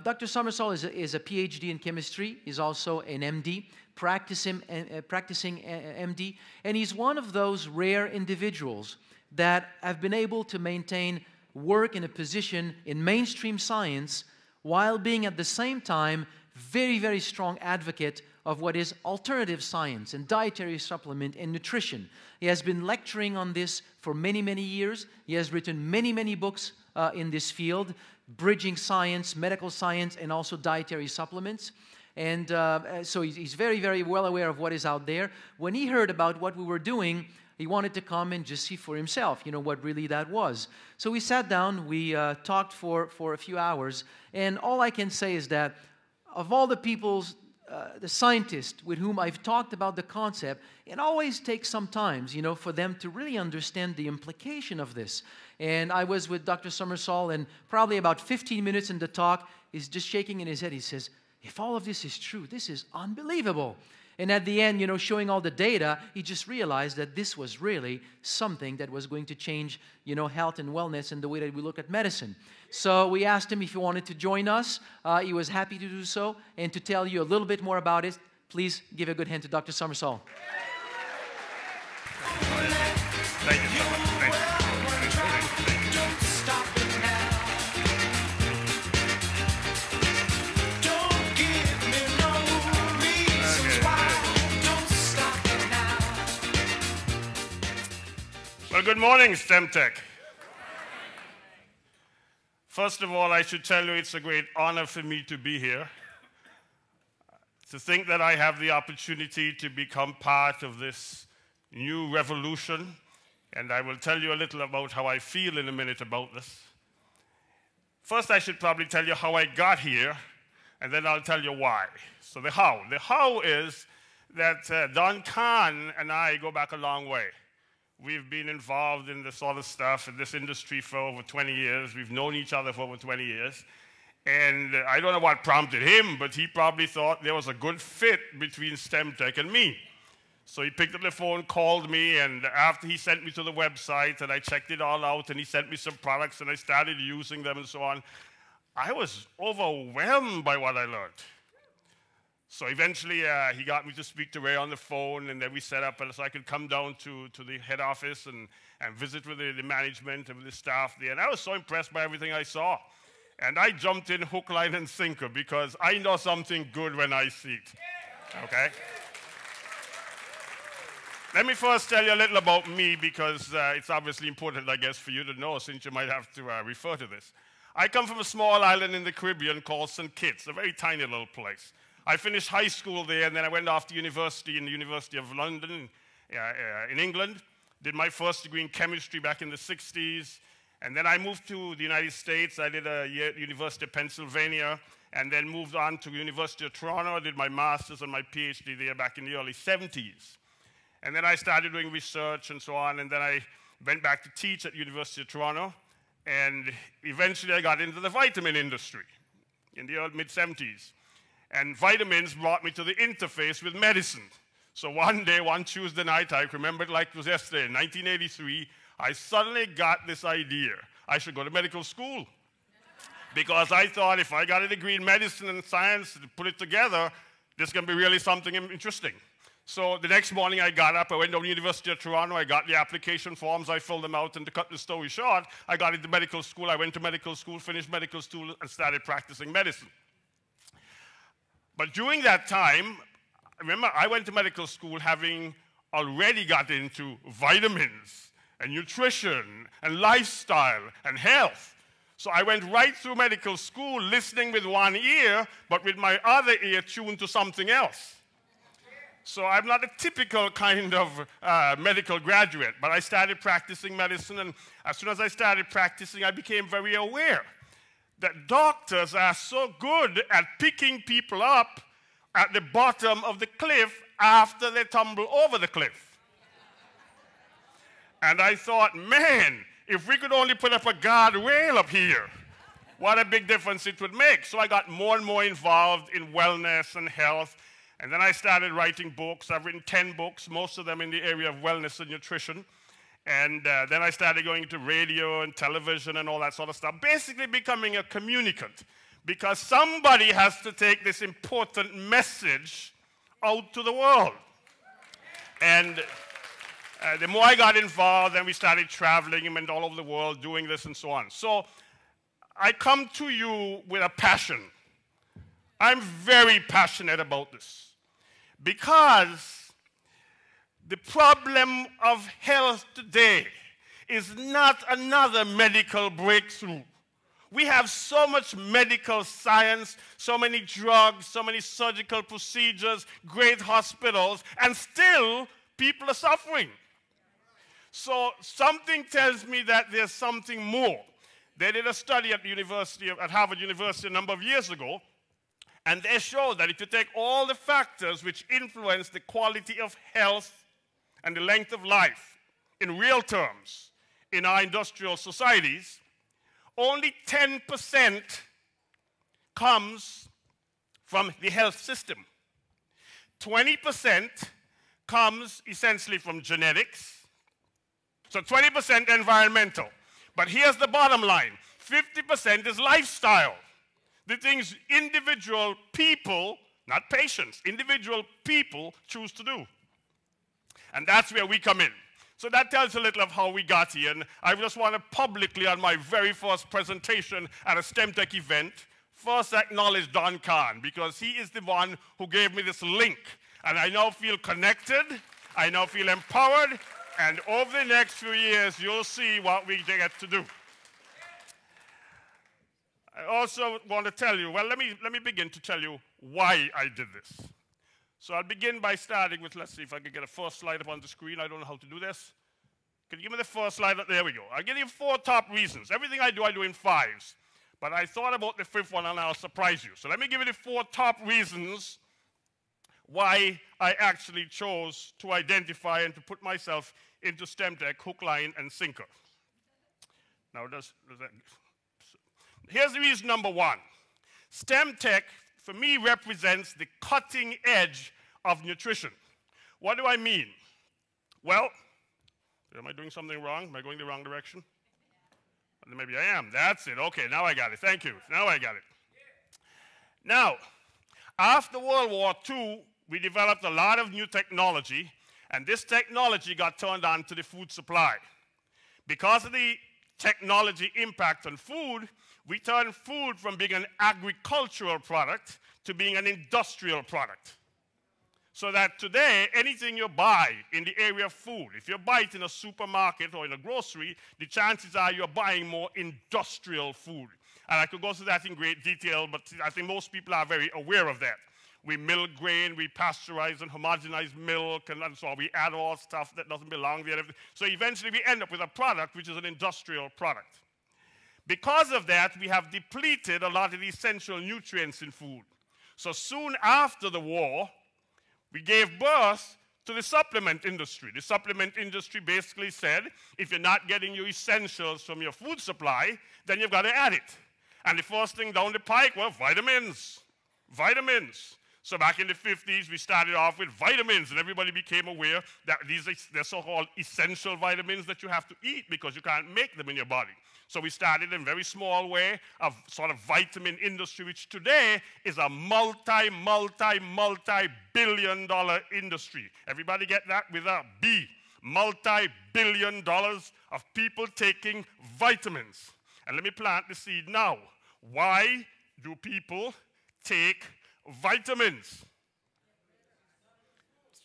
Dr. Somersall is a PhD in chemistry. He's also an MD, practicing MD. And he's one of those rare individuals that have been able to maintain work in a position in mainstream science while being at the same time very, very strong advocate of what is alternative science and dietary supplement and nutrition. He has been lecturing on this for many, many years. He has written many, many books in this field, bridging science, medical science, and also dietary supplements. And so he's very, very well aware of what is out there. When he heard about what we were doing, he wanted to come and just see for himself, what really that was. So we sat down, we talked for a few hours, and all I can say is that of all the people's the scientists with whom I've talked about the concept, it always takes some time, for them to really understand the implication of this. And I was with Dr. Somersall, and probably about 15 minutes in the talk, he's just shaking in his head. He says, if all of this is true, this is unbelievable. And at the end, showing all the data, he just realized that this was really something that was going to change, health and wellness and the way that we look at medicine. So we asked him if he wanted to join us. He was happy to do so. And to tell you a little bit more about it, please give a good hand to Dr. Somersall. Thank you so much. Thank you. Well, good morning, STEM Tech. First of all, I should tell you it's a great honor for me to be here. To think that I have the opportunity to become part of this new revolution, and I will tell you a little about how I feel in a minute about this. First, I should probably tell you how I got here, and then I'll tell you why. So the how. The how is that Don Kahn and I go back a long way. We've been involved in this sort of stuff in this industry for over 20 years. We've known each other for over 20 years. And I don't know what prompted him, but he probably thought there was a good fit between STEM Tech and me. So he picked up the phone, called me, and after he sent me to the website, and I checked it all out, and he sent me some products, and I started using them and so on, I was overwhelmed by what I learned. So eventually, he got me to speak to Ray on the phone, and then we set up so I could come down to the head office and visit with the management and with the staff there. And I was so impressed by everything I saw. And I jumped in hook, line, and sinker because I know something good when I see it. Okay? Let me first tell you a little about me because it's obviously important, I guess, for you to know since you might have to refer to this. I come from a small island in the Caribbean called St. Kitts, a very tiny little place. I finished high school there, and then I went off to university in the University of London in England, did my first degree in chemistry back in the 60s, and then I moved to the United States. I did a year at the University of Pennsylvania, and then moved on to the University of Toronto. I did my master's and my PhD there back in the early 70s. And then I started doing research and so on, and then I went back to teach at the University of Toronto, and eventually I got into the vitamin industry in the early mid-70s. And vitamins brought me to the interface with medicine. So one day, one Tuesday night, I remember it like it was yesterday, in 1983, I suddenly got this idea. I should go to medical school. Because I thought if I got a degree in medicine and science to put it together, this can be really something interesting. So the next morning I got up, I went to the University of Toronto, I got the application forms, I filled them out, and to cut the story short, I got into medical school, I went to medical school, finished medical school, and started practicing medicine. But during that time, remember, I went to medical school having already got into vitamins and nutrition and lifestyle and health. So I went right through medical school listening with one ear, but with my other ear tuned to something else. So I'm not a typical kind of medical graduate, but I started practicing medicine, and as soon as I started practicing, I became very aware that doctors are so good at picking people up at the bottom of the cliff after they tumble over the cliff. And I thought, man, if we could only put up a guardrail up here, what a big difference it would make. So I got more and more involved in wellness and health, and then I started writing books. I've written 10 books, most of them in the area of wellness and nutrition. And then I started going to radio and television and all that sort of stuff, basically becoming a communicant, because somebody has to take this important message out to the world. And the more I got involved, then we started traveling and went all over the world doing this and so on. So I come to you with a passion. I'm very passionate about this because the problem of health today is not another medical breakthrough. We have so much medical science, so many drugs, so many surgical procedures, great hospitals, and still people are suffering. So something tells me that there's something more. They did a study at Harvard University a number of years ago, and they showed that if you take all the factors which influence the quality of health and the length of life in real terms in our industrial societies, only 10% comes from the health system. 20% comes essentially from genetics. So 20% environmental. But here's the bottom line. 50% is lifestyle. The things individual people, not patients, individual people choose to do. And that's where we come in. So that tells a little of how we got here. And I just want to publicly, on my very first presentation at a STEM Tech event, first acknowledge Don Khan, because he is the one who gave me this link. And I now feel connected, I now feel empowered, and over the next few years, you'll see what we get to do. I also want to tell you, well, let me begin to tell you why I did this. So I'll begin by starting with, let's see if I can get a first slide up on the screen. I don't know how to do this. Can you give me the first slide? There we go. I'll give you 4 top reasons. Everything I do in 5s. But I thought about the 5th one, and I'll surprise you. So let me give you the 4 top reasons why I actually chose to identify and to put myself into STEM Tech, hook, line, and sinker. Now, here's the reason number 1. STEM Tech, for me, represents the cutting edge of nutrition. What do I mean? Well, am I doing something wrong? Am I going the wrong direction? Maybe I am. That's it. Okay, now I got it. Thank you. Now I got it. Now, after World War II, we developed a lot of new technology, and this technology got turned on to the food supply. Because of the technology impact on food, we turned food from being an agricultural product to being an industrial product. So that today, anything you buy in the area of food, if you buy it in a supermarket or in a grocery, the chances are you're buying more industrial food. And I could go through that in great detail, but I think most people are very aware of that. We mill grain, we pasteurize and homogenize milk, and so on. We add all stuff that doesn't belong there. So eventually we end up with a product which is an industrial product. Because of that, we have depleted a lot of the essential nutrients in food. So soon after the war, we gave birth to the supplement industry. The supplement industry basically said, if you're not getting your essentials from your food supply, then you've got to add it. And the first thing down the pike were vitamins. Vitamins. So back in the 50s, we started off with vitamins, and everybody became aware that they're so-called essential vitamins that you have to eat because you can't make them in your body. So we started in a very small way of sort of vitamin industry, which today is a multi-billion-dollar industry. Everybody get that with a B. Multi-billion dollars of people taking vitamins. And let me plant the seed now. Why do people take vitamins?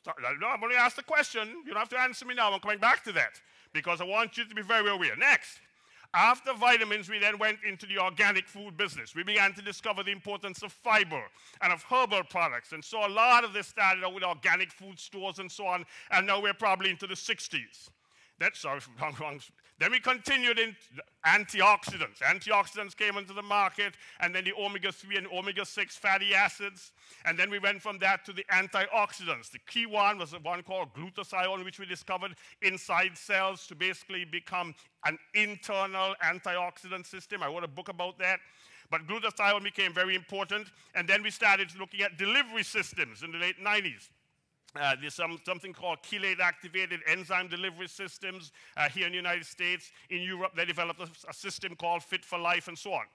No, I'm going to ask the question. You don't have to answer me now. I'm coming back to that because I want you to be very aware. Next. After vitamins, we then went into the organic food business. We began to discover the importance of fiber and of herbal products. And so a lot of this started out with organic food stores and so on, and now we're probably into the 60s. Then we continued in antioxidants. Antioxidants came into the market, and then the omega-3 and omega-6 fatty acids. And then we went from that to the antioxidants. The key one was the one called glutathione, which we discovered inside cells to basically become an internal antioxidant system. I wrote a book about that. But glutathione became very important. And then we started looking at delivery systems in the late 90s. There's something called chelate-activated enzyme delivery systems here in the United States. In Europe, they developed a system called Fit for Life and so on.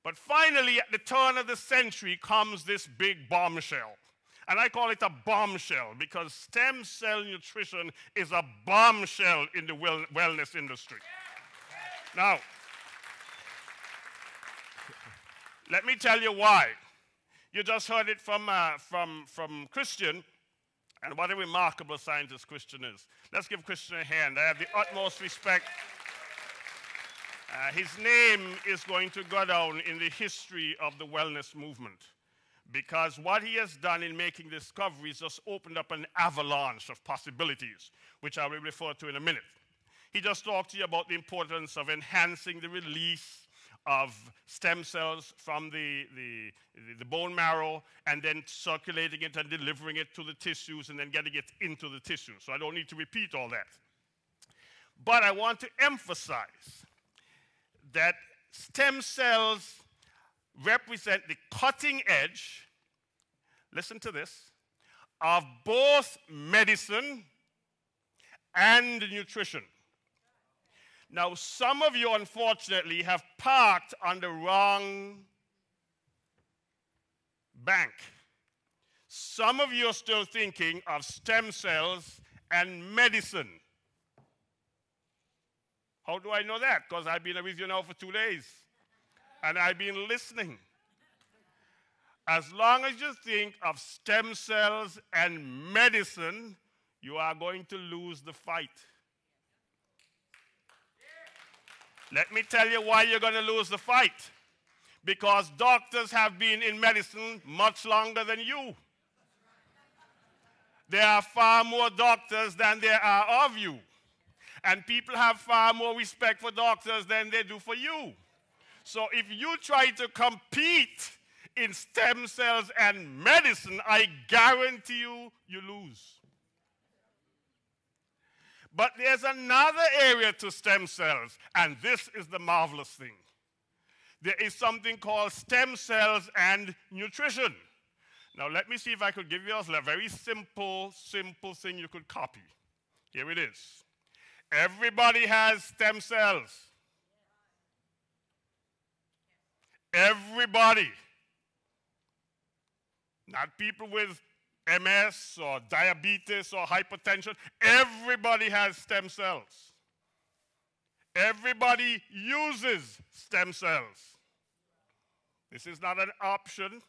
But finally, at the turn of the century, comes this big bombshell. And I call it a bombshell because stem cell nutrition is a bombshell in the wellness industry. Now, let me tell you why. You just heard it from Christian, and what a remarkable scientist Christian is. Let's give Christian a hand. I have the utmost respect. His name is going to go down in the history of the wellness movement because what he has done in making discoveries just opened up an avalanche of possibilities, which I will refer to in a minute. He just talked to you about the importance of enhancing the release of stem cells from the bone marrow and then circulating it and delivering it to the tissues and then getting it into the tissue. So I don't need to repeat all that. But I want to emphasize that stem cells represent the cutting edge, listen to this, of both medicine and nutrition. Now, some of you, unfortunately, have parked on the wrong bank. Some of you are still thinking of stem cells and medicine. How do I know that? Because I've been with you now for 2 days. And I've been listening. As long as you think of stem cells and medicine, you are going to lose the fight. Let me tell you why you're going to lose the fight. Because doctors have been in medicine much longer than you. There are far more doctors than there are of you. And people have far more respect for doctors than they do for you. So if you try to compete in stem cells and medicine, I guarantee you, you lose. But there's another area to stem cells, and this is the marvelous thing. There is something called stem cells and nutrition. Now, let me see if I could give you a very simple thing you could copy. Here it is. Everybody has stem cells. Everybody. Not people with MS or diabetes or hypertension. Everybody has stem cells. Everybody uses stem cells. This is not an option.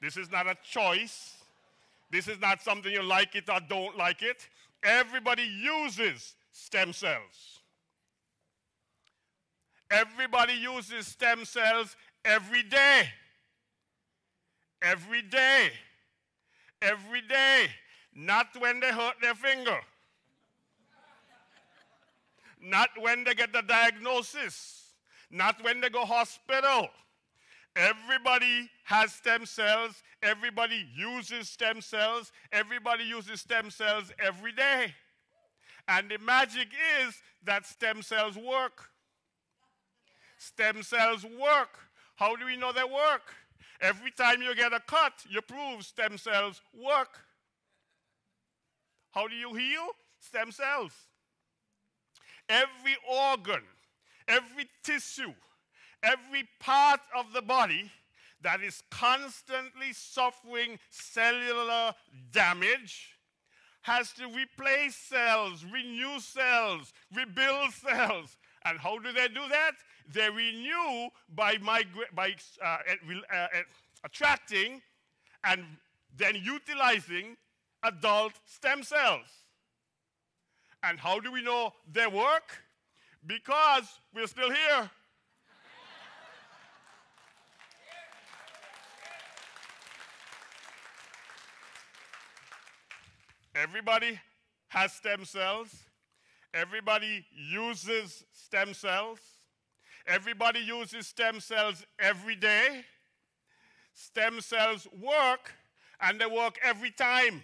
This is not a choice. This is not something you like it or don't like it. Everybody uses stem cells. Everybody uses stem cells every day. Every day. Every day. Not when they hurt their finger. Not when they get the diagnosis. Not when they go hospital. Everybody has stem cells. Everybody uses stem cells. Everybody uses stem cells every day. And the magic is that stem cells work. Stem cells work. How do we know they work? Every time you get a cut, you prove stem cells work. How do you heal? Stem cells. Every organ, every tissue, every part of the body that is constantly suffering cellular damage has to replace cells, renew cells, rebuild cells. And how do they do that? They renew by attracting and then utilizing adult stem cells. And how do we know they work? Because we're still here. Everybody has stem cells. Everybody uses stem cells. Everybody uses stem cells every day. Stem cells work, and they work every time.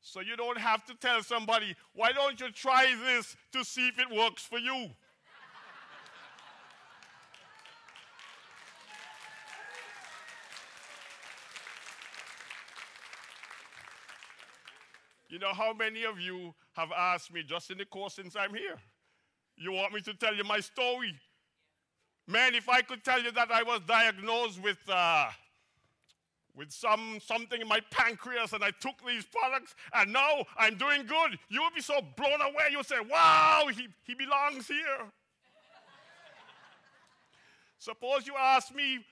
So you don't have to tell somebody, why don't you try this to see if it works for you? You know how many of you have asked me just in the course since I'm here? You want me to tell you my story? Man, if I could tell you that I was diagnosed with something in my pancreas and I took these products and now I'm doing good, you would be so blown away. You would say, wow, he belongs here. Suppose you ask me,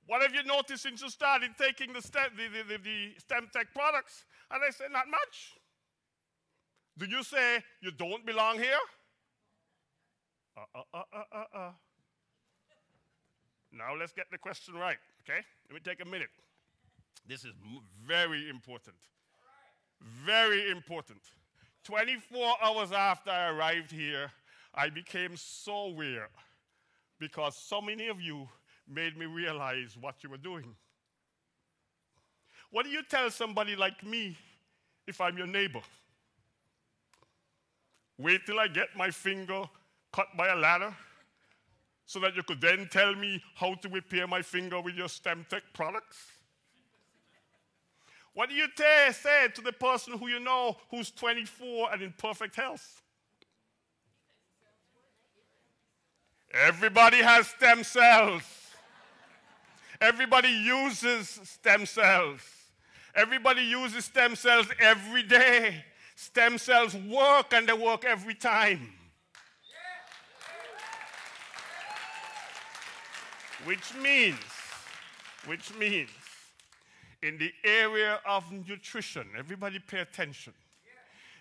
what have you noticed since you started taking the STEM-Tech products? And I say, not much. Do you say you don't belong here? Now let's get the question right, okay? Let me take a minute. This is very important. Very important. 24 hours after I arrived here, I became so aware because so many of you made me realize what you were doing. What do you tell somebody like me if I'm your neighbor? Wait till I get my finger cut by a ladder so that you could then tell me how to repair my finger with your STEM-Tech products? What do you say to the person who you know who's 24 and in perfect health? Everybody has stem cells. Everybody uses stem cells. Everybody uses stem cells every day. Stem cells work and they work every time. Which means, in the area of nutrition, everybody pay attention.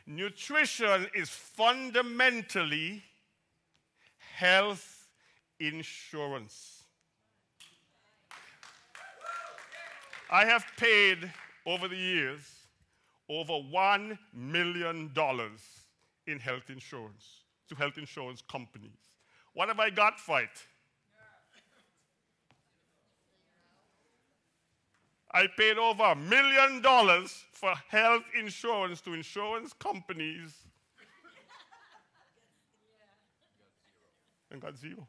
Nutrition is fundamentally health insurance. I have paid over the years over $1 million in health insurance to health insurance companies. What have I got for it? I paid over $1 million for health insurance to insurance companies and got zero.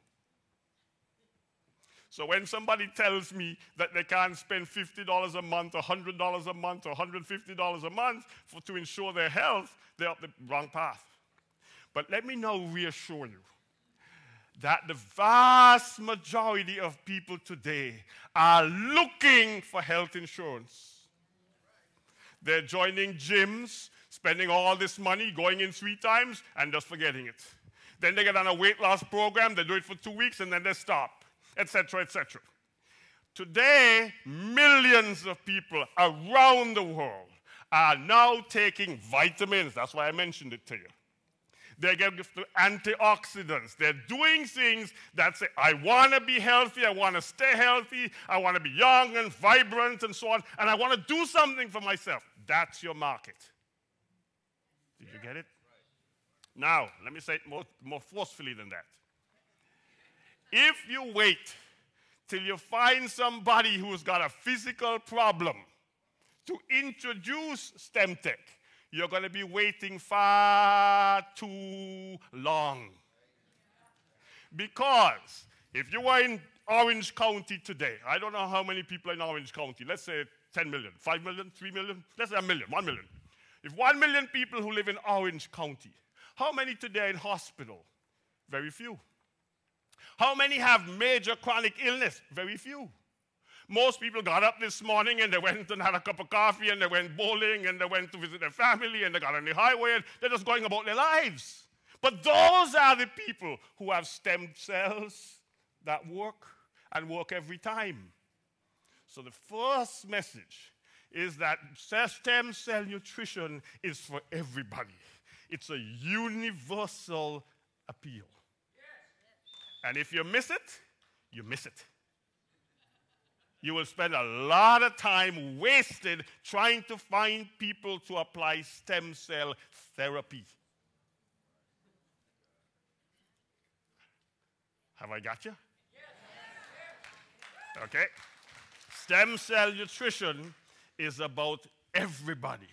So when somebody tells me that they can't spend $50 a month, or $100 a month, or $150 a month to insure their health, they're up the wrong path. But let me now reassure you that the vast majority of people today are looking for health insurance. They're joining gyms, spending all this money, going in 3 times, and just forgetting it. Then they get on a weight loss program, they do it for 2 weeks, and then they stop, etc., etc. Today, millions of people around the world are now taking vitamins. That's why I mentioned it to you. They get antioxidants. They're doing things that say, I want to be healthy, I want to stay healthy, I want to be young and vibrant and so on, and I want to do something for myself. That's your market. Did you get it? Now, let me say it more forcefully than that. If you wait till you find somebody who's got a physical problem to introduce STEM-Tech, you're going to be waiting far too long. Because if you were in Orange County today, I don't know how many people are in Orange County, let's say 10 million, 5 million, 3 million, let's say 1 million, 1 million. If 1 million people who live in Orange County, how many today are in hospital? Very few. How many have major chronic illness? Very few. Most people got up this morning and they went and had a cup of coffee and they went bowling and they went to visit their family and they got on the highway and they're just going about their lives. But those are the people who have stem cells that work and work every time. So the first message is that stem cell nutrition is for everybody. It's a universal appeal. And if you miss it, you miss it. You will spend a lot of time wasted trying to find people to apply stem cell therapy. Have I got you? Okay. Stem cell nutrition is about everybody.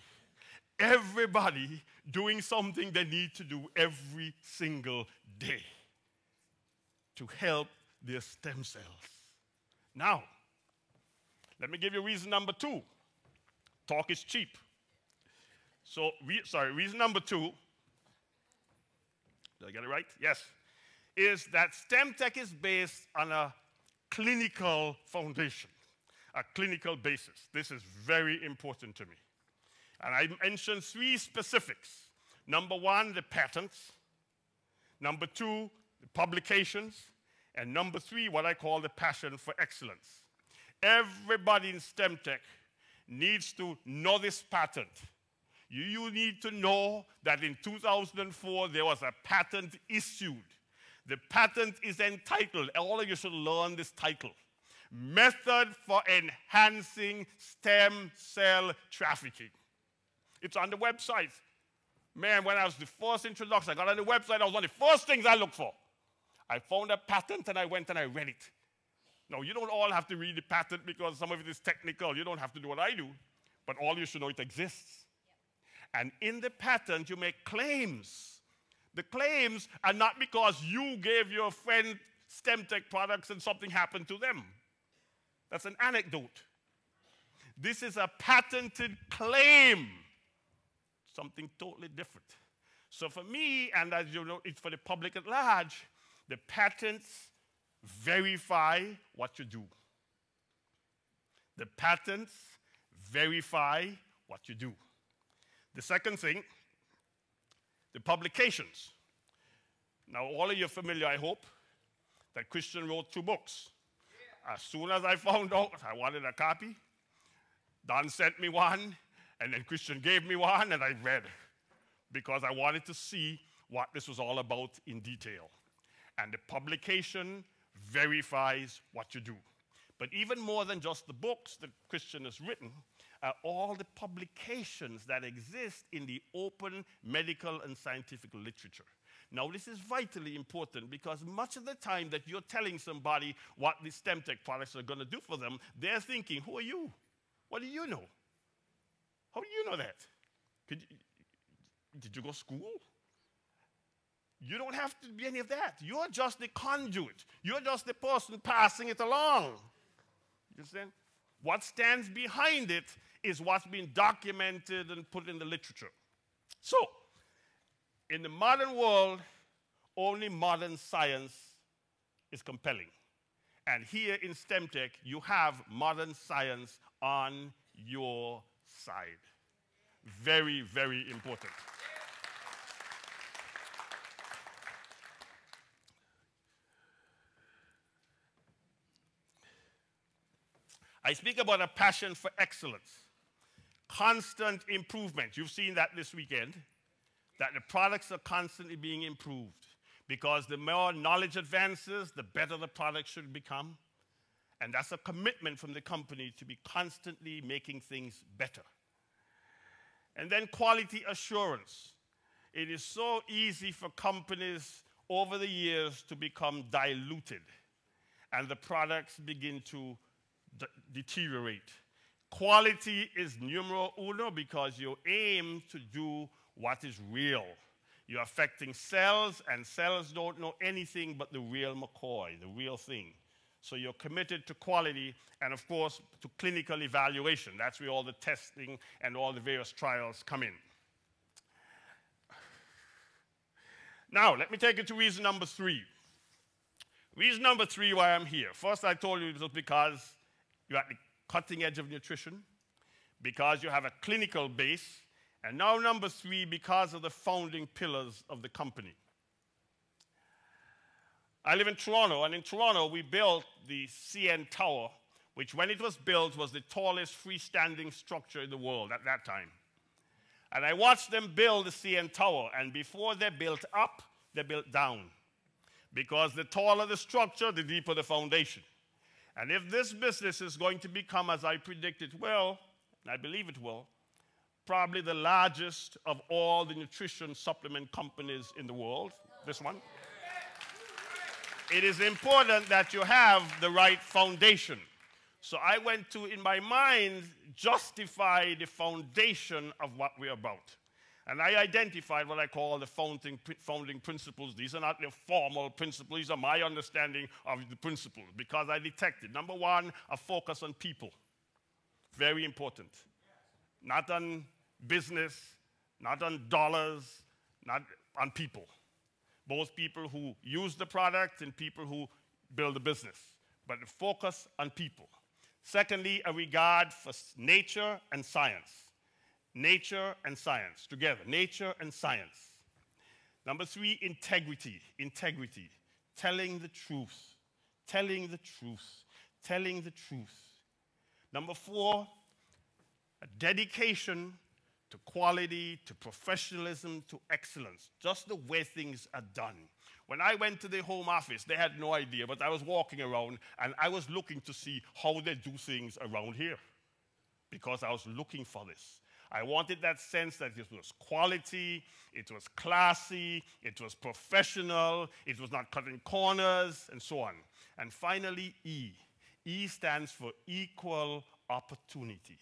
Everybody doing something they need to do every single day to help their stem cells. Now, let me give you reason number 2. Talk is cheap. So, reason number 2, did I get it right? Yes. is that STEM-tech is based on a clinical foundation, a clinical basis. This is very important to me. And I mentioned 3 specifics. Number 1, the patents. Number 2, the publications. And number 3, what I call the passion for excellence. Everybody in STEM-tech needs to know this patent. You need to know that in 2004, there was a patent issued. The patent is entitled, all of you should learn this title, Method for Enhancing Stem Cell Trafficking. It's on the website. Man, when I was the first introduction, I got on the website, that was one of the first things I looked for. I found a patent and I went and I read it. Now, you don't all have to read the patent because some of it is technical. You don't have to do what I do, but all you should know it exists. Yep. And in the patent, you make claims. The claims are not because you gave your friend STEM-tech products and something happened to them. That's an anecdote. This is a patented claim. Something totally different. So for me, and as you know, it's for the public at large, the patents verify what you do. The patents verify what you do. The second thing, the publications. Now, all of you are familiar, I hope, that Christian wrote 2 books. As soon as I found out I wanted a copy, Don sent me one, and then Christian gave me one, and I read because I wanted to see what this was all about in detail. And the publication verifies what you do. But even more than just the books that Christian has written, are all the publications that exist in the open medical and scientific literature. Now, this is vitally important because much of the time that you're telling somebody what the STEM-tech products are going to do for them, they're thinking, who are you? What do you know? How do you know that? Did you go to school? You don't have to be any of that. You're just the conduit. You're just the person passing it along. You understand? What stands behind it is what's been documented and put in the literature. So, in the modern world, only modern science is compelling. And here in STEM-tech, you have modern science on your side. Very, very important. I speak about a passion for excellence, constant improvement. You've seen that this weekend, that the products are constantly being improved because the more knowledge advances, the better the product should become. And that's a commitment from the company to be constantly making things better. And then quality assurance. It is so easy for companies over the years to become diluted, and the products begin to deteriorate. Quality is numero uno because you aim to do what is real. You're affecting cells, and cells don't know anything but the real McCoy, the real thing. So you're committed to quality and, of course, to clinical evaluation. That's where all the testing and all the various trials come in. Now, let me take you to reason number 3. Reason number 3 why I'm here. First, I told you it was because you're at the cutting edge of nutrition, because you have a clinical base, and now number 3, because of the founding pillars of the company. I live in Toronto, and in Toronto, we built the CN Tower, which when it was built was the tallest freestanding structure in the world at that time. And I watched them build the CN Tower, and before they built up, they built down. Because the taller the structure, the deeper the foundation. And if this business is going to become, as I predict it will, and I believe it will, probably the largest of all the nutrition supplement companies in the world, this one, it is important that you have the right foundation. So I went to, in my mind, justify the foundation of what we're about. And I identified what I call the founding principles. These are not the formal principles. These are my understanding of the principles because I detected, number 1, a focus on people. Very important. Not on business, not on dollars, not on people. both people who use the product and people who build the business, but the focus on people. Secondly, a regard for nature and science. Nature and science together, nature and science. Number 3, integrity, integrity, telling the truth, telling the truth, telling the truth. Number 4, a dedication to quality, to professionalism, to excellence, just the way things are done. When I went to the home office, they had no idea, but I was walking around and I was looking to see how they do things around here because I was looking for this. I wanted that sense that it was quality, it was classy, it was professional, it was not cutting corners, and so on. And finally, E. E stands for equal opportunity.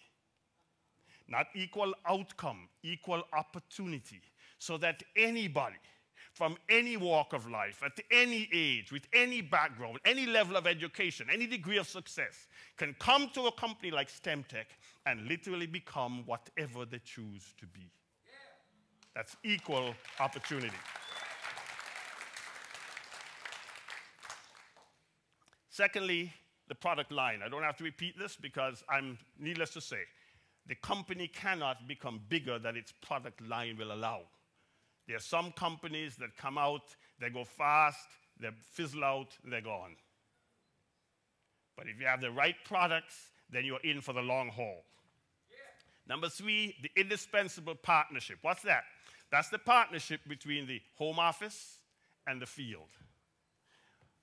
Not equal outcome, equal opportunity, so that anybody from any walk of life, at any age, with any background, any level of education, any degree of success, can come to a company like STEMtech and literally become whatever they choose to be. That's equal opportunity. Secondly, the product line. I don't have to repeat this because needless to say, the company cannot become bigger than its product line will allow. There are some companies that come out, they go fast, they fizzle out, they're gone. But if you have the right products, then you're in for the long haul. Yeah. Number 3, the indispensable partnership. What's that? That's the partnership between the home office and the field.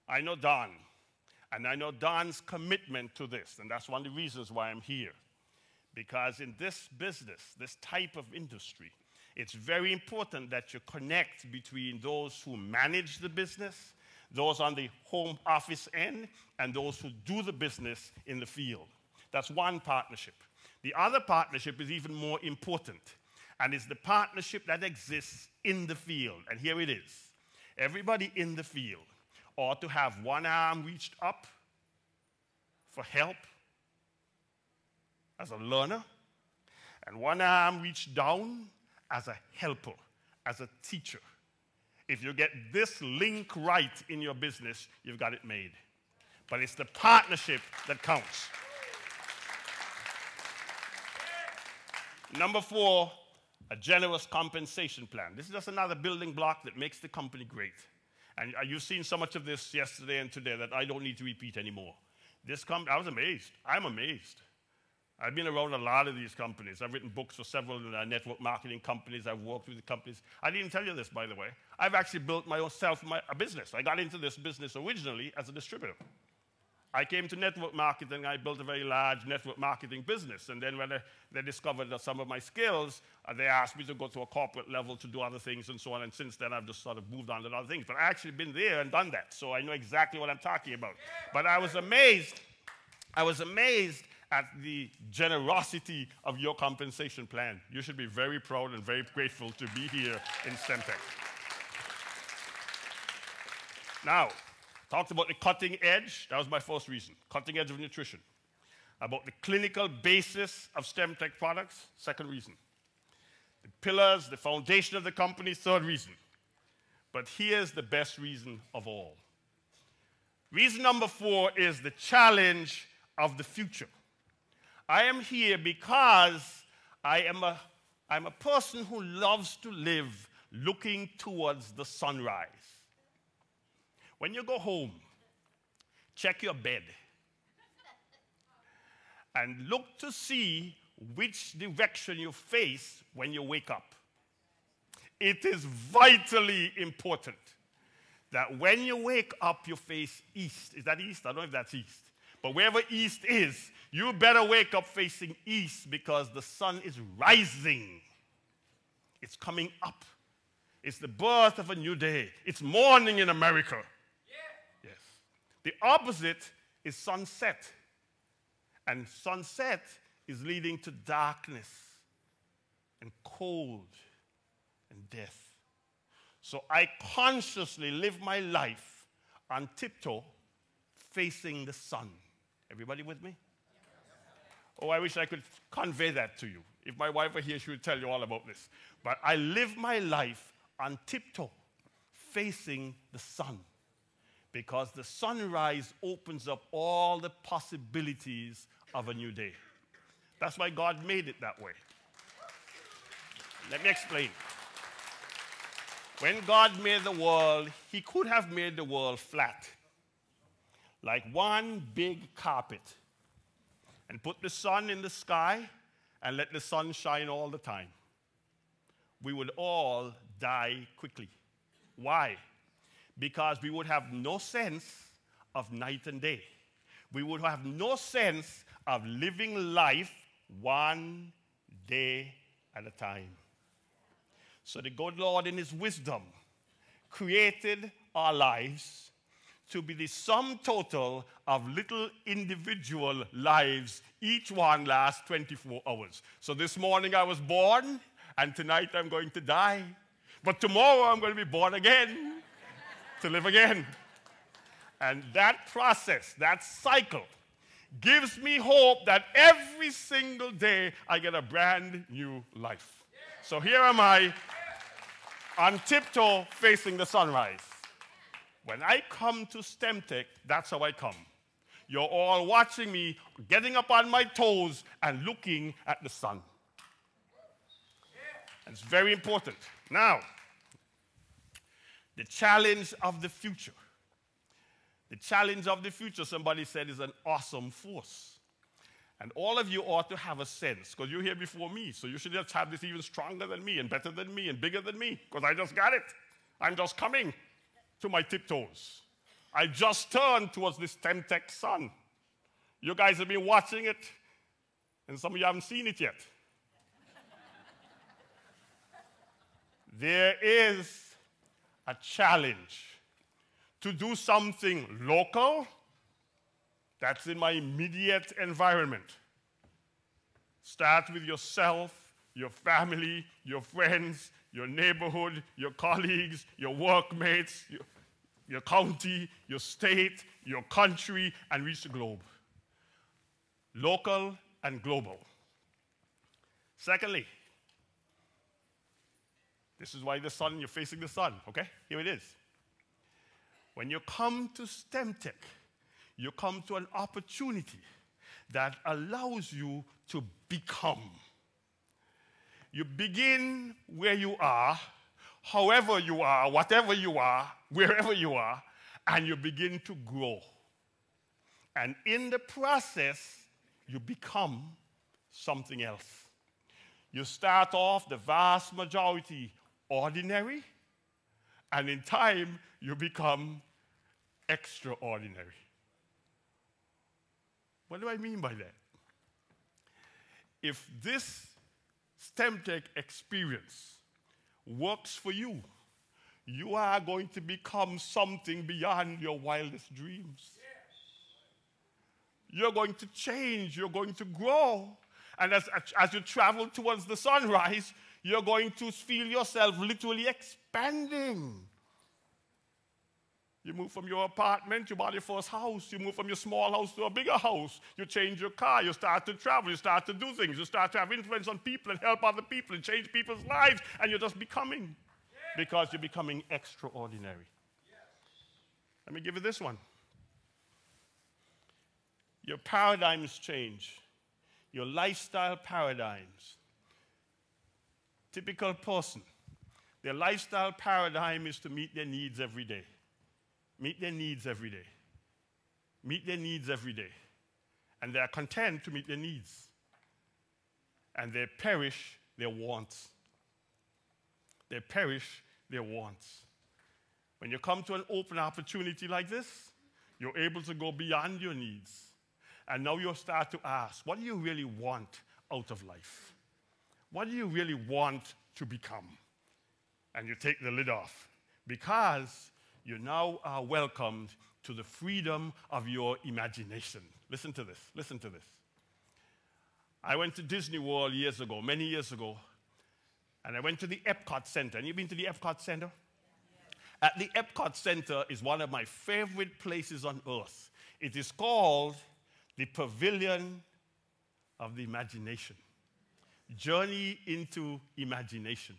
I know Don, and I know Don's commitment to this, and that's one of the reasons why I'm here. Because in this business, this type of industry, it's very important that you connect between those who manage the business, those on the home office end, and those who do the business in the field. That's one partnership. The other partnership is even more important, and it's the partnership that exists in the field. And here it is. Everybody in the field ought to have one arm reached up for help as a learner, and one arm reached down as a helper, as a teacher. If you get this link right in your business, you've got it made. But it's the partnership that counts. Number 4, a generous compensation plan. This is just another building block that makes the company great. And you've seen so much of this yesterday and today that I don't need to repeat anymore. I was amazed. I'm amazed. I've been around a lot of these companies. I've written books for several network marketing companies. I've worked with the companies. I didn't tell you this, by the way. I've actually built my own a business. I got into this business originally as a distributor. I came to network marketing. I built a very large network marketing business. And then when they discovered some of my skills, they asked me to go to a corporate level to do other things and so on. And since then, I've just sort of moved on to other things. But I actually been there and done that. So I know exactly what I'm talking about. But I was amazed. I was amazed at the generosity of your compensation plan. You should be very proud and very grateful to be here in STEMtech. Now, talked about the cutting edge. That was my first reason, cutting edge of nutrition. About the clinical basis of STEMtech products, second reason. The pillars, the foundation of the company, third reason. But here's the best reason of all. Reason number 4 is the challenge of the future. I am here because I'm a person who loves to live looking towards the sunrise. When you go home, check your bed and look to see which direction you face when you wake up. It is vitally important that when you wake up, you face east. Is that east? I don't know if that's east. But wherever east is, you better wake up facing east because the sun is rising. It's coming up. It's the birth of a new day. It's morning in America. Yeah. Yes. The opposite is sunset. And sunset is leading to darkness and cold and death. So I consciously live my life on tiptoe facing the sun. Everybody with me? Oh, I wish I could convey that to you. If my wife were here, she would tell you all about this. But I live my life on tiptoe, facing the sun, because the sunrise opens up all the possibilities of a new day. That's why God made it that way. Let me explain. When God made the world, he could have made the world flat, like one big carpet, and put the sun in the sky and let the sun shine all the time. We would all die quickly. Why? Because we would have no sense of night and day. We would have no sense of living life one day at a time. So the good Lord in his wisdom created our lives to be the sum total of little individual lives. Each one lasts 24 hours. So this morning I was born, and tonight I'm going to die. But tomorrow I'm going to be born again to live again. And that process, that cycle, gives me hope that every single day I get a brand new life. So here am I, on tiptoe facing the sunrise. When I come to STEM Tech, that's how I come. You're all watching me, getting up on my toes and looking at the sun. It's very important. Now, the challenge of the future. The challenge of the future, somebody said, is an awesome force. And all of you ought to have a sense, because you're here before me, so you should just have this even stronger than me and better than me and bigger than me, because I just got it. I'm just coming to my tiptoes. I just turned towards this STEM Tech sun. You guys have been watching it, and some of you haven't seen it yet. There is a challenge to do something local that's in my immediate environment. Start with yourself, your family, your friends, your neighborhood, your colleagues, your workmates, your county, your state, your country, and reach the globe. Local and global. Secondly, this is why the sun, you're facing the sun, okay? Here it is. When you come to STEM Tech, you come to an opportunity that allows you to become. You begin where you are, however you are, whatever you are, wherever you are, and you begin to grow. And in the process, you become something else. You start off the vast majority ordinary, and in time, you become extraordinary. What do I mean by that? If this STEM Tech experience works for you, you are going to become something beyond your wildest dreams. You're going to change, you're going to grow. And as you travel towards the sunrise, you're going to feel yourself literally expanding. You move from your apartment, you buy your first house. You move from your small house to a bigger house. You change your car. You start to travel. You start to do things. You start to have influence on people and help other people and change people's lives. And you're just becoming, because you're becoming extraordinary. Let me give you this one. Your paradigms change. Your lifestyle paradigms. Typical person, their lifestyle paradigm is to meet their needs every day. Meet their needs every day. Meet their needs every day. And they are content to meet their needs. And they perish their wants. They perish their wants. When you come to an open opportunity like this, you're able to go beyond your needs. And now you start to ask, what do you really want out of life? What do you really want to become? And you take the lid off, because you now are welcomed to the freedom of your imagination. Listen to this. Listen to this. I went to Disney World years ago, many years ago, and I went to the Epcot Center. And you been to the Epcot Center? At the Epcot Center is one of my favorite places on earth. It is called the Pavilion of the Imagination. Journey into Imagination.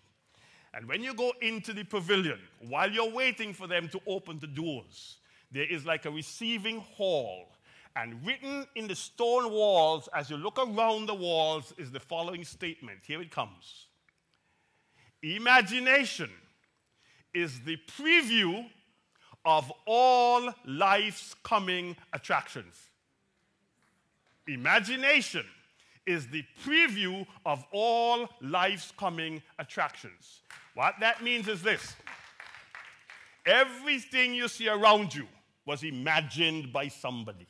And when you go into the pavilion, while you're waiting for them to open the doors, there is like a receiving hall. And written in the stone walls, as you look around the walls, is the following statement. Here it comes. Imagination is the preview of all life's coming attractions. Imagination is the preview of all life's coming attractions. What that means is this. Everything you see around you was imagined by somebody.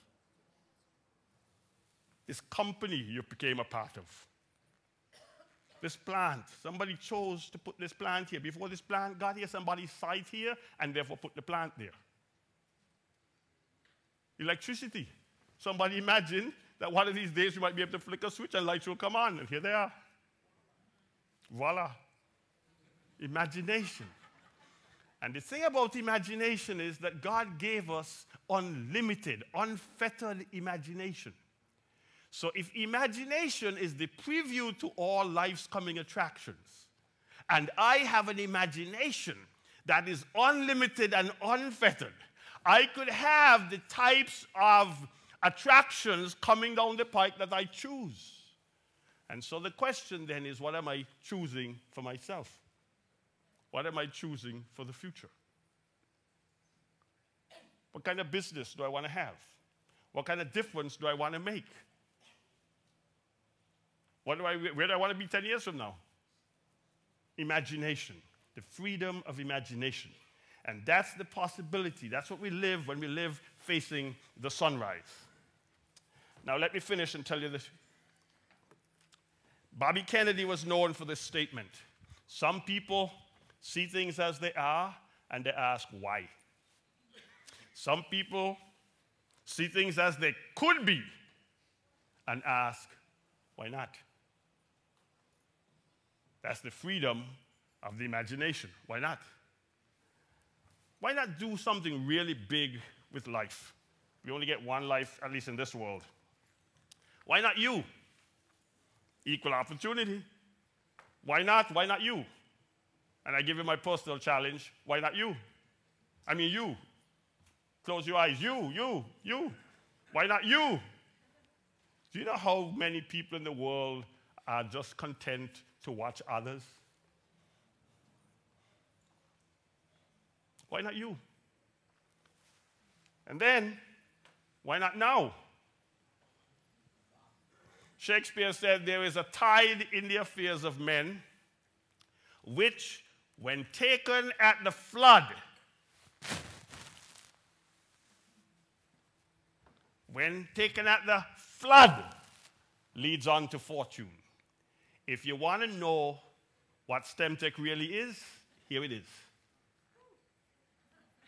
This company you became a part of. This plant, somebody chose to put this plant here. Before this plant got here, somebody site here and therefore put the plant there. Electricity. Somebody imagined that one of these days you might be able to flick a switch and lights will come on, and here they are. Voila. Imagination. And the thing about imagination is that God gave us unlimited, unfettered imagination. So if imagination is the preview to all life's coming attractions, and I have an imagination that is unlimited and unfettered, I could have the types of attractions coming down the pike that I choose. And so the question then is, what am I choosing for myself? What am I choosing for the future? What kind of business do I want to have? What kind of difference do I want to make? Where do I want to be 10 years from now? Imagination, the freedom of imagination. And that's the possibility. That's what we live when we live facing the sunrise. Now let me finish and tell you this. Bobby Kennedy was known for this statement. Some people see things as they are and they ask why. Some people see things as they could be and ask why not. That's the freedom of the imagination. Why not? Why not do something really big with life? We only get one life, at least in this world. Why not you? Equal opportunity. Why not? Why not you? And I give you my personal challenge. Why not you? I mean you. Close your eyes. You. Why not you? Do you know how many people in the world are just content to watch others? Why not you? And then, why not now? Shakespeare said there is a tide in the affairs of men, which, when taken at the flood, leads on to fortune. If you want to know what STEMTech really is, here it is.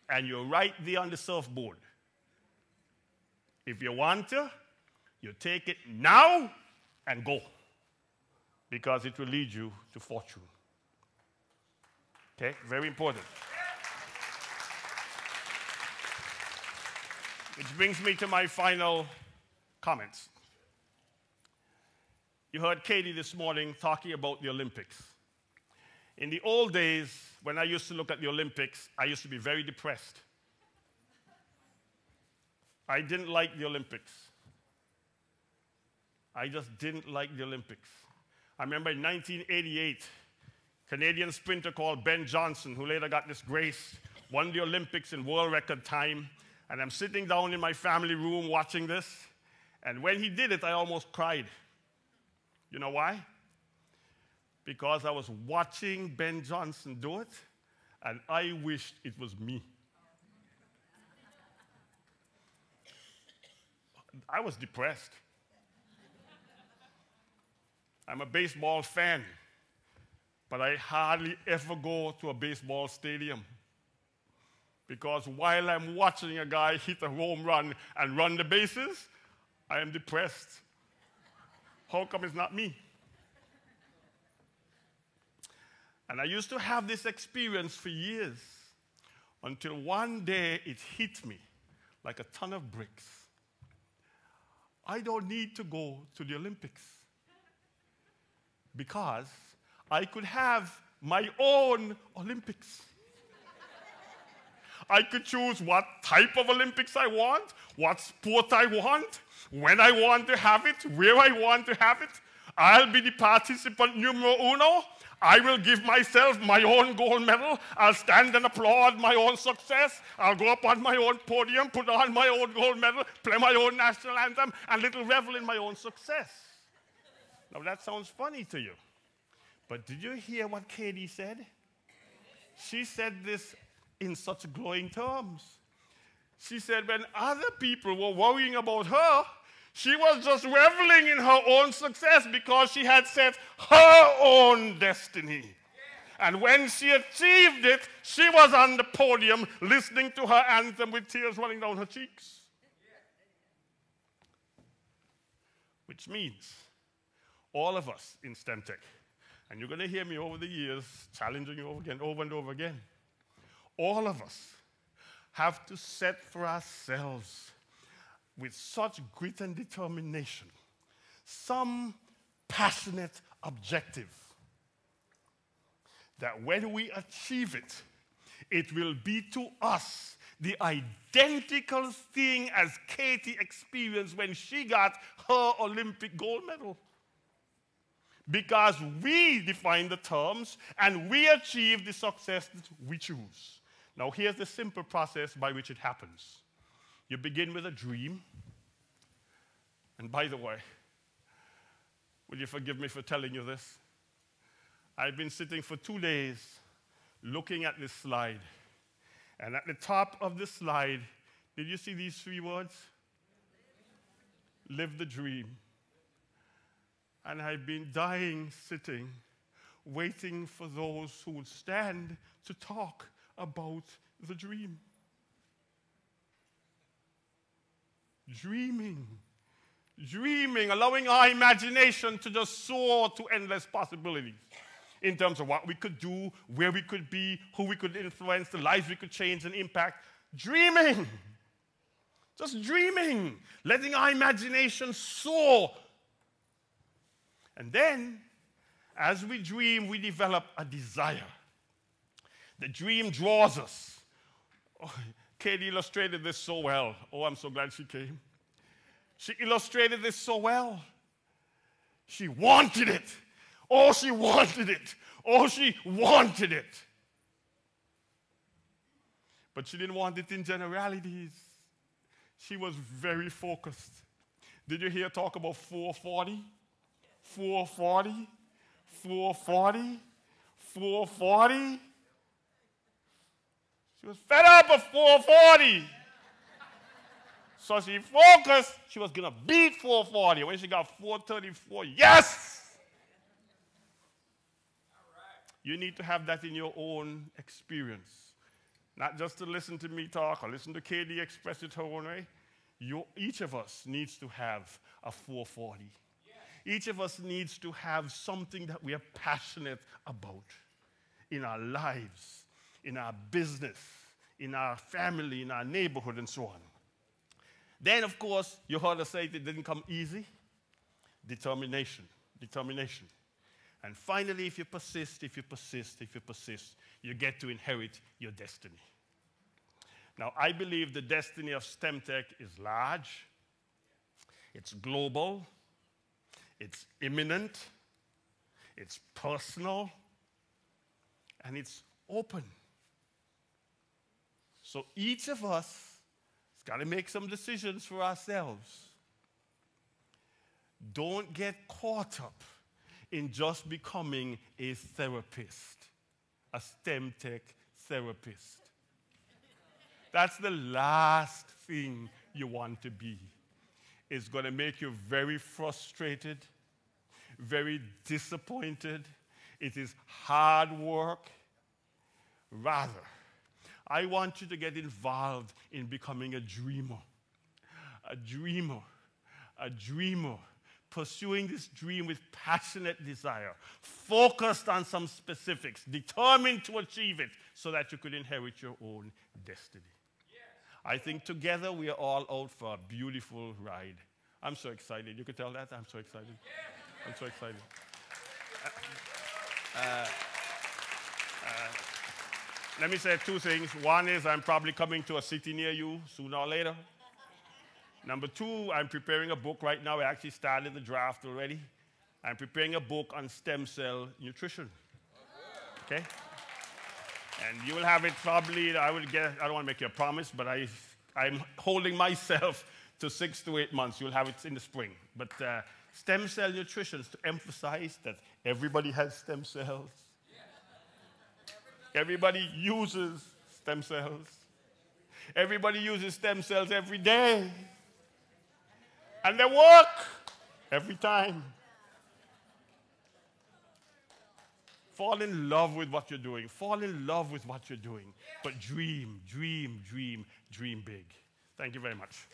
And you're right there on the surfboard. If you want to, you take it now and go, because it will lead you to fortune. Okay, very important. Which brings me to my final comments. You heard Katie this morning talking about the Olympics. In the old days, when I used to look at the Olympics, I used to be very depressed. I didn't like the Olympics. I just didn't like the Olympics. I remember in 1988, Canadian sprinter called Ben Johnson, who later got this grace, won the Olympics in world record time. And I'm sitting down in my family room watching this. And when he did it, I almost cried. You know why? Because I was watching Ben Johnson do it, and I wished it was me. I was depressed. I'm a baseball fan, but I hardly ever go to a baseball stadium. Because while I'm watching a guy hit a home run and run the bases, I am depressed. How come it's not me? And I used to have this experience for years until one day it hit me like a ton of bricks. I don't need to go to the Olympics because I could have my own Olympics. I could choose what type of Olympics I want, what sport I want, when I want to have it, where I want to have it. I'll be the participant numero uno. I will give myself my own gold medal. I'll stand and applaud my own success. I'll go up on my own podium, put on my own gold medal, play my own national anthem, and little revel in my own success. Now that sounds funny to you. But did you hear what Katie said? She said this in such glowing terms. She said when other people were worrying about her, she was just reveling in her own success because she had set her own destiny. And when she achieved it, she was on the podium listening to her anthem with tears running down her cheeks. Which means all of us in STEM Tech, and you're going to hear me over the years challenging you over and over again, all of us have to set for ourselves with such grit and determination some passionate objective that when we achieve it, it will be to us the identical thing as Katie experienced when she got her Olympic gold medal. Because we define the terms and we achieve the success that we choose. Now, here's the simple process by which it happens. You begin with a dream. And by the way, will you forgive me for telling you this? I've been sitting for 2 days looking at this slide. And at the top of the slide, did you see these 3 words? Live the dream. And I've been dying sitting, waiting for those who would stand to talk about the dream. Dreaming, allowing our imagination to just soar to endless possibilities in terms of what we could do, where we could be, who we could influence, the lives we could change and impact. Dreaming, just dreaming, letting our imagination soar. And then, as we dream, we develop a desire. The dream draws us. Oh, Katie illustrated this so well. Oh, I'm so glad she came. She illustrated this so well. She wanted it. Oh, she wanted it. Oh, she wanted it. But she didn't want it in generalities. She was very focused. Did you hear talk about 440? 440? 440? 440? She was fed up of 440. So she focused. She was going to beat 440. When she got 434, yes! You need to have that in your own experience. Not just to listen to me talk or listen to Katie express it her own way. Each of us needs to have a 440. Each of us needs to have something that we are passionate about in our lives, in our business, in our family, in our neighborhood, and so on. Then, of course, you heard us say it didn't come easy. Determination. And finally, if you persist, you get to inherit your destiny. Now, I believe the destiny of STEM Tech is large, it's global, it's imminent, it's personal, and it's open. So each of us has got to make some decisions for ourselves. Don't get caught up in just becoming a therapist, a STEM Tech therapist. That's the last thing you want to be. It's going to make you very frustrated, very disappointed. It is hard work. Rather, I want you to get involved in becoming a dreamer, pursuing this dream with passionate desire, focused on some specifics, determined to achieve it so that you could inherit your own destiny. Yes. I think together we are all out for a beautiful ride. I'm so excited. You can tell that? I'm so excited. Yes. I'm so excited. Let me say two things. One is I'm probably coming to a city near you sooner or later. Number two, I'm preparing a book right now. I actually started the draft already. I'm preparing a book on stem cell nutrition. Okay? And you will have it probably, I don't want to make you a promise, but I'm holding myself to 6 to 8 months. You'll have it in the spring. But stem cell nutrition is to emphasize that everybody has stem cells. Everybody uses stem cells. Everybody uses stem cells every day. And they work every time. Fall in love with what you're doing. Fall in love with what you're doing. But dream, dream, dream, dream big. Thank you very much.